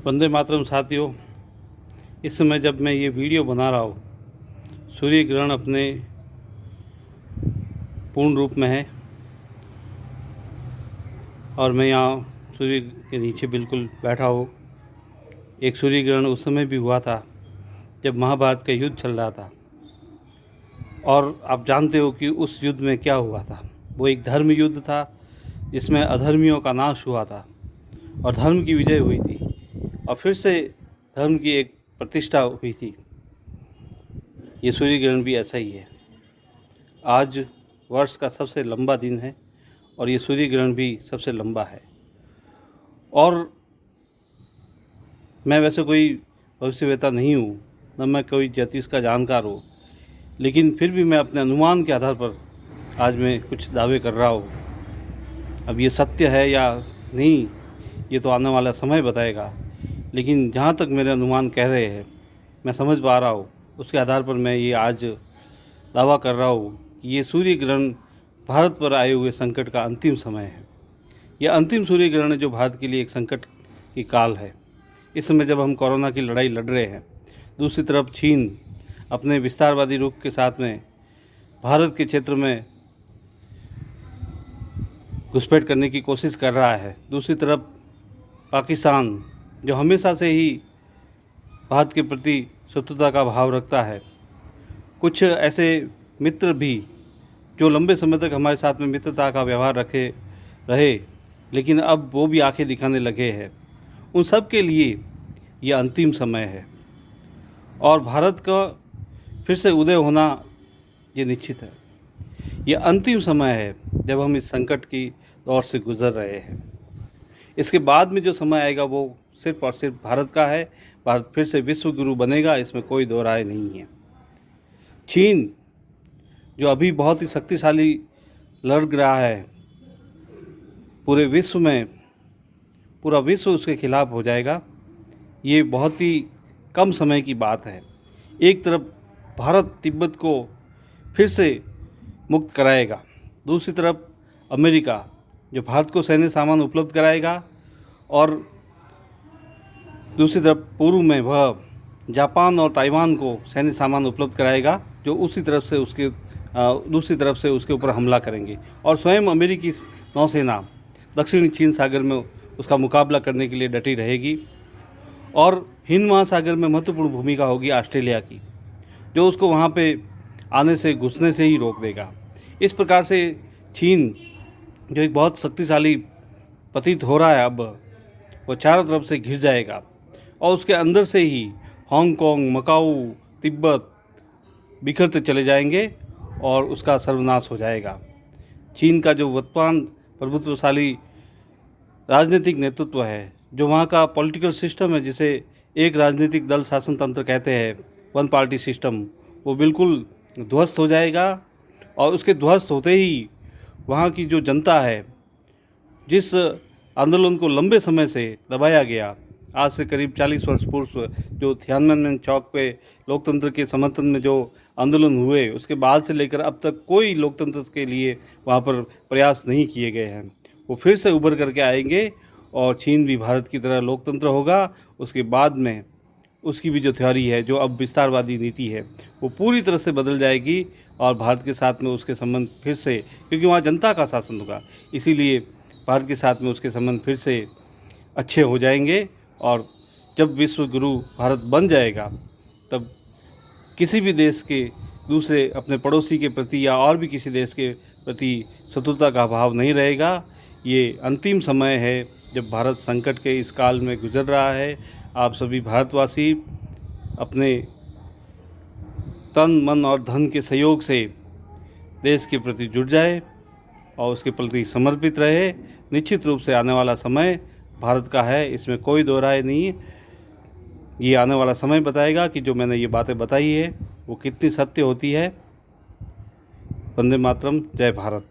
वंदे मातरम साथियों। इस समय जब मैं ये वीडियो बना रहा हूँ, सूर्य ग्रहण अपने पूर्ण रूप में है और मैं यहाँ सूर्य के नीचे बिल्कुल बैठा हूँ। एक सूर्य ग्रहण उस समय भी हुआ था जब महाभारत का युद्ध चल रहा था, और आप जानते हो कि उस युद्ध में क्या हुआ था। वो एक धर्म युद्ध था जिसमें अधर्मियों का नाश हुआ था और धर्म की विजय हुई थी, और फिर से धर्म की एक प्रतिष्ठा हुई थी। ये सूर्य ग्रहण भी ऐसा ही है। आज वर्ष का सबसे लंबा दिन है और ये सूर्य ग्रहण भी सबसे लंबा है। और मैं वैसे कोई भविष्यवेता नहीं हूँ, न मैं कोई ज्योतिष का जानकार हूँ, लेकिन फिर भी मैं अपने अनुमान के आधार पर आज मैं कुछ दावे कर रहा हूँ। अब ये सत्य है या नहीं, ये तो आने वाला समय बताएगा, लेकिन जहाँ तक मेरे अनुमान कह रहे हैं, मैं समझ पा रहा हूँ, उसके आधार पर मैं ये आज दावा कर रहा हूँ कि ये सूर्य ग्रहण भारत पर आए हुए संकट का अंतिम समय है। यह अंतिम सूर्य ग्रहण है जो भारत के लिए एक संकट की काल है। इस समय जब हम कोरोना की लड़ाई लड़ रहे हैं, दूसरी तरफ चीन अपने विस्तारवादी रुख के साथ में भारत के क्षेत्र में घुसपैठ करने की कोशिश कर रहा है। दूसरी तरफ पाकिस्तान, जो हमेशा से ही भारत के प्रति शत्रुता का भाव रखता है, कुछ ऐसे मित्र भी जो लंबे समय तक हमारे साथ में मित्रता का व्यवहार रखे रहे, लेकिन अब वो भी आंखें दिखाने लगे हैं, उन सब के लिए ये अंतिम समय है और भारत का फिर से उदय होना ये निश्चित है। ये अंतिम समय है जब हम इस संकट की दौर से गुजर रहे हैं। इसके बाद में जो समय आएगा वो सिर्फ और सिर्फ भारत का है। भारत फिर से विश्व गुरु बनेगा, इसमें कोई दो राय नहीं है। चीन जो अभी बहुत ही शक्तिशाली लड़ रहा है, पूरे विश्व में पूरा विश्व उसके खिलाफ हो जाएगा, ये बहुत ही कम समय की बात है। एक तरफ भारत तिब्बत को फिर से मुक्त कराएगा, दूसरी तरफ अमेरिका जो भारत को सैन्य सामान उपलब्ध कराएगा, और दूसरी तरफ पूर्व में वह जापान और ताइवान को सैन्य सामान उपलब्ध कराएगा, जो उसी तरफ से उसके दूसरी तरफ से उसके ऊपर हमला करेंगे। और स्वयं अमेरिकी नौसेना दक्षिणी चीन सागर में उसका मुकाबला करने के लिए डटी रहेगी, और हिंद महासागर में महत्वपूर्ण भूमिका होगी ऑस्ट्रेलिया की, जो उसको वहाँ पे आने से घुसने से ही रोक देगा। इस प्रकार से चीन जो एक बहुत शक्तिशाली प्रतीत हो रहा है, अब वो चारों तरफ से घिर जाएगा और उसके अंदर से ही हांगकांग, मकाऊ, तिब्बत बिखरते चले जाएंगे और उसका सर्वनाश हो जाएगा। चीन का जो वर्तमान प्रभुत्वशाली राजनीतिक नेतृत्व है, जो वहाँ का पॉलिटिकल सिस्टम है, जिसे एक राजनीतिक दल शासन तंत्र कहते हैं, वन पार्टी सिस्टम, वो बिल्कुल ध्वस्त हो जाएगा। और उसके ध्वस्त होते ही वहाँ की जो जनता है, जिस आंदोलन को लंबे समय से दबाया गया, आज से करीब 40 वर्ष पूर्व जो थियाननमेन चौक पे लोकतंत्र के समर्थन में जो आंदोलन हुए, उसके बाद से लेकर अब तक कोई लोकतंत्र के लिए वहाँ पर प्रयास नहीं किए गए हैं। वो फिर से उभर करके आएंगे और चीन भी भारत की तरह लोकतंत्र होगा। उसके बाद में उसकी भी जो थ्योरी है, जो अब विस्तारवादी नीति है, वो पूरी तरह से बदल जाएगी और भारत के साथ में उसके संबंध फिर से, क्योंकि वहाँ जनता का शासन होगा, इसीलिए भारत के साथ में उसके संबंध फिर से अच्छे हो जाएंगे। और जब विश्व गुरु भारत बन जाएगा, तब किसी भी देश के दूसरे अपने पड़ोसी के प्रति या और भी किसी देश के प्रति शत्रुता का भाव नहीं रहेगा। ये अंतिम समय है जब भारत संकट के इस काल में गुजर रहा है। आप सभी भारतवासी अपने तन, मन और धन के सहयोग से देश के प्रति जुट जाए और उसके प्रति समर्पित रहे। निश्चित रूप से आने वाला समय भारत का है, इसमें कोई दो राय नहीं है। ये आने वाला समय बताएगा कि जो मैंने ये बातें बताई है वो कितनी सत्य होती है। वंदे मातरम, जय भारत।